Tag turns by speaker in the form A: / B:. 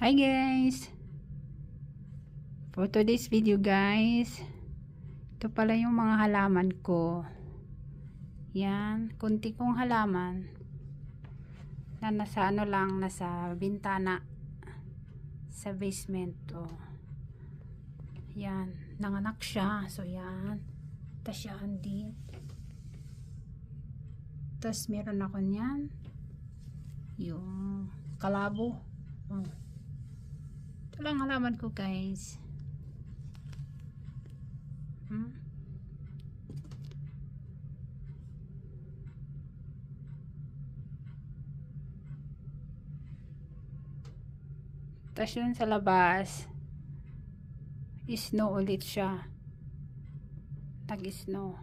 A: Hi guys! For today's video guys, ito pala yung mga halaman ko. Yan, kunti kong halaman na nasa nasa bintana sa basement. Oh. Yan, nanganak siya. So yan, tasyahan din. Tapos meron ako niyan, yung kalabo. Oh. Ito lang halaman ko guys. Tapos yun sa labas, snow ulit siya. Tag-snow.